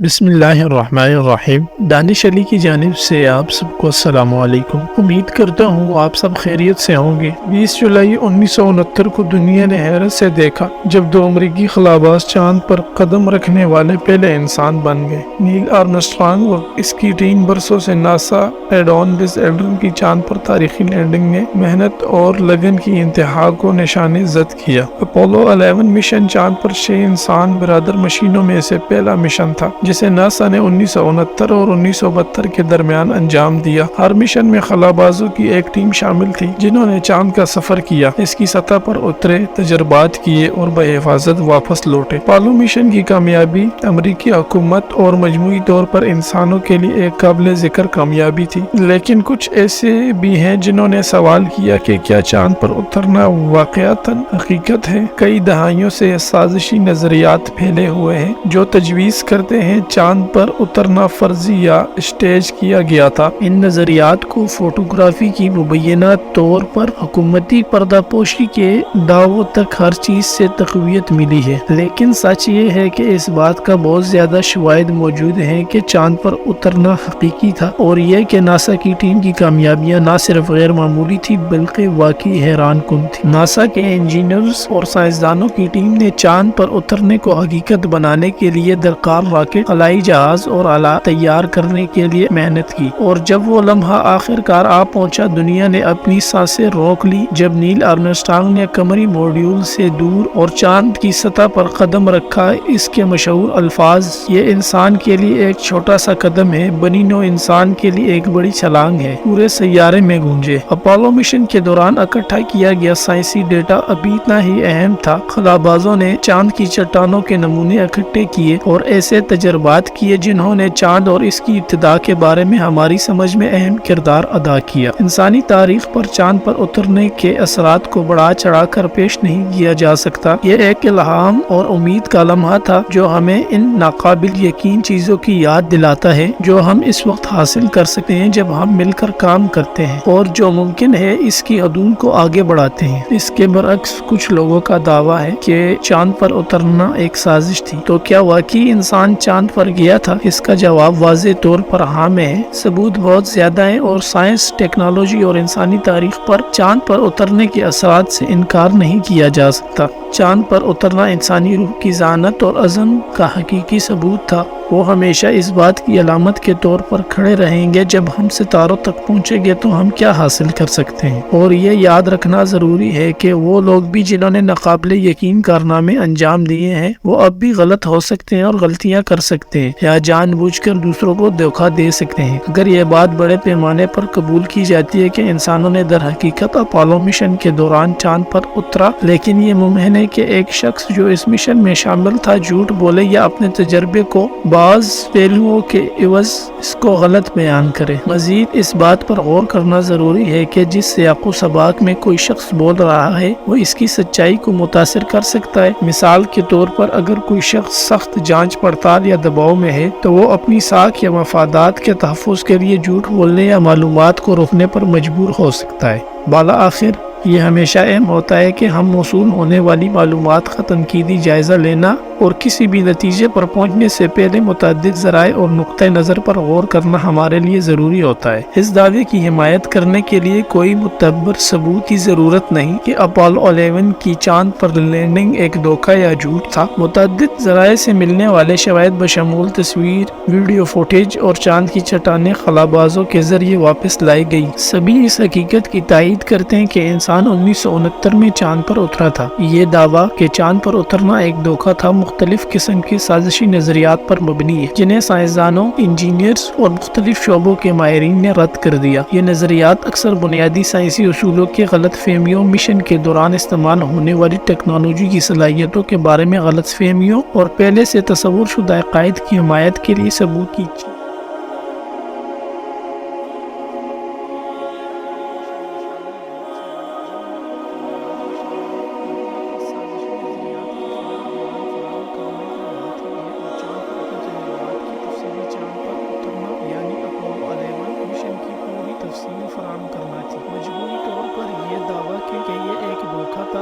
بسم اللہ الرحمن الرحیم۔ دانش علی کی جانب سے آپ سب کو السلام علیکم۔ امید کرتا ہوں آپ سب خیریت سے ہوں گے۔ 20 جولائی 1969 کو دنیا نے حیرت سے دیکھا جب دو امریکی خلاباز چاند پر قدم رکھنے والے پہلے انسان بن گئے۔ نیل آرمسٹرانگ اور اس کی ٹیم برسوں سے ناسا ایڈون بز ایلڈرن کی چاند پر تاریخی لینڈنگ نے محنت اور لگن کی انتہا کو نشان زد کیا۔ اپولو 11 مشن چاند پر 6 انسان برادر مشینوں میں سے پہلا مشن تھا جسے ناسا نے 1969 اور 1972 کے درمیان انجام دیا۔ ہر مشن میں خلابازوں کی ایک ٹیم شامل تھی جنہوں نے چاند کا سفر کیا، اس کی سطح پر اترے، تجربات کیے اور بحفاظت واپس لوٹے۔ اپولو مشن کی کامیابی امریکی حکومت اور مجموعی طور پر انسانوں کے لیے ایک قابل ذکر کامیابی تھی، لیکن کچھ ایسے بھی ہیں جنہوں نے سوال کیا کہ کیا چاند پر اترنا واقعتاً حقیقت ہے؟ کئی دہائیوں سے سازشی نظریات پھیلے ہوئے ہیں جو تجویز کرتے ہیں چاند پر اترنا فرضی یا اسٹیج کیا گیا تھا۔ ان نظریات کو فوٹوگرافی کی مبینہ طور پر حکومتی پردہ پوشی کے دعووں تک ہر چیز سے تقویت ملی ہے، لیکن سچ یہ ہے کہ اس بات کا بہت زیادہ شواہد موجود ہیں کہ چاند پر اترنا حقیقی تھا، اور یہ کہ ناسا کی ٹیم کی کامیابیاں نہ صرف غیر معمولی تھی بلکہ واقعی حیران کن تھی۔ ناسا کے انجینئرز اور سائنسدانوں کی ٹیم نے چاند پر اترنے کو حقیقت بنانے کے لیے درکار راکٹ، خلائی جہاز اور آلات تیار کرنے کے لیے محنت کی، اور جب وہ لمحہ آخر کار آ پہنچا، دنیا نے اپنی سانسیں روک لی جب نیل آرمسٹرانگ نے قمری موڈیول سے دور اور چاند کی سطح پر قدم رکھا۔ اس کے مشہور الفاظ، یہ انسان کے لیے ایک چھوٹا سا قدم ہے، بنی نوع انسان کے لیے ایک بڑی چھلانگ ہے، پورے سیارے میں گونجے۔ اپولو مشن کے دوران اکٹھا کیا گیا سائنسی ڈیٹا ابھی اتنا ہی اہم تھا۔ خلابازوں نے چاند کی چٹانوں کے نمونے اکٹھے کیے اور ایسے تجربات کیے جنہوں نے چاند اور اس کی ابتدا کے بارے میں ہماری سمجھ میں اہم کردار ادا کیا۔ انسانی تاریخ پر چاند پر اترنے کے اثرات کو بڑھا چڑھا کر پیش نہیں کیا جا سکتا۔ یہ ایک الہام اور امید کا لمحہ تھا جو ہمیں ان ناقابل یقین چیزوں کی یاد دلاتا ہے جو ہم اس وقت حاصل کر سکتے ہیں جب ہم مل کر کام کرتے ہیں، اور جو ممکن ہے اس کی حدود کو آگے بڑھاتے ہیں۔ اس کے برعکس کچھ لوگوں کا دعویٰ ہے کہ چاند پر اترنا ایک سازش تھی۔ تو کیا واقعی انسان چاند پر گیا تھا؟ اس کا جواب واضح طور پر ہاں میں ہے۔ ثبوت بہت زیادہ ہیں اور سائنس، ٹیکنالوجی اور انسانی تاریخ پر چاند پر اترنے کے اثرات سے انکار نہیں کیا جا سکتا۔ چاند پر اترنا انسانی روح کی ذہانت اور عزم کا حقیقی ثبوت تھا۔ وہ ہمیشہ اس بات کی علامت کے طور پر کھڑے رہیں گے جب ہم ستاروں تک پہنچیں گے تو ہم کیا حاصل کر سکتے ہیں، اور یہ یاد رکھنا ضروری ہے کہ وہ لوگ بھی جنہوں نے ناقابل یقین کارنامے انجام دیے ہیں وہ اب بھی غلط ہو سکتے ہیں اور غلطیاں کر سکتے ہیں یا جان بوجھ کر دوسروں کو دھوکہ دے سکتے ہیں۔ اگر یہ بات بڑے پیمانے پر قبول کی جاتی ہے کہ انسانوں نے در حقیقت اپولو مشن کے دوران چاند پر اترا، لیکن یہ ممکن ہے کہ ایک شخص جو اس مشن میں شامل تھا جھوٹ بولے یا اپنے تجربے کو بعض پہلوؤں کے عوض اس کو غلط بیان کرے۔ مزید اس بات پر غور کرنا ضروری ہے کہ جس سیاق و سباق میں کوئی شخص بول رہا ہے وہ اس کی سچائی کو متاثر کر سکتا ہے۔ مثال کے طور پر اگر کوئی شخص سخت جانچ پڑتال یا دباؤ میں ہے تو وہ اپنی ساکھ یا مفادات کے تحفظ کے لیے جھوٹ بولنے یا معلومات کو روکنے پر مجبور ہو سکتا ہے۔ بالآخر یہ ہمیشہ اہم ہوتا ہے کہ ہم موصول ہونے والی معلومات کا تنقیدی جائزہ لینا اور کسی بھی نتیجے پر پہنچنے سے پہلے متعدد ذرائع اور نقطۂ نظر پر غور کرنا ہمارے لیے ضروری ہوتا ہے۔ اس دعوے کی حمایت کرنے کے لیے کوئی معتبر ثبوت کی ضرورت نہیں کہ اپولو 11 کی چاند پر لینڈنگ ایک دھوکہ یا جھوٹ تھا۔ متعدد ذرائع سے ملنے والے شواہد بشمول تصویر، ویڈیو فوٹیج اور چاند کی چٹانیں خلابازوں کے ذریعے واپس لائی گئی، سبھی اس حقیقت کی تائید کرتے ہیں کہ انسان 1969 میں چاند پر اترا تھا۔ یہ دعویٰ کہ چاند پر اترنا ایک دھوکہ تھا مختلف قسم کے سازشی نظریات پر مبنی ہے جنہیں سائنسدانوں، انجینئرز اور مختلف شعبوں کے ماہرین نے رد کر دیا۔ یہ نظریات اکثر بنیادی سائنسی اصولوں کے غلط فہمیوں، مشن کے دوران استعمال ہونے والی ٹیکنالوجی کی صلاحیتوں کے بارے میں غلط فہمیوں اور پہلے سے تصور شدہ عقائد کی حمایت کے لیے ثبوت کی فراہم کرنا تھی۔ مجموعی طور پر یہ دعویٰ کہ یہ ایک دھوکہ تھا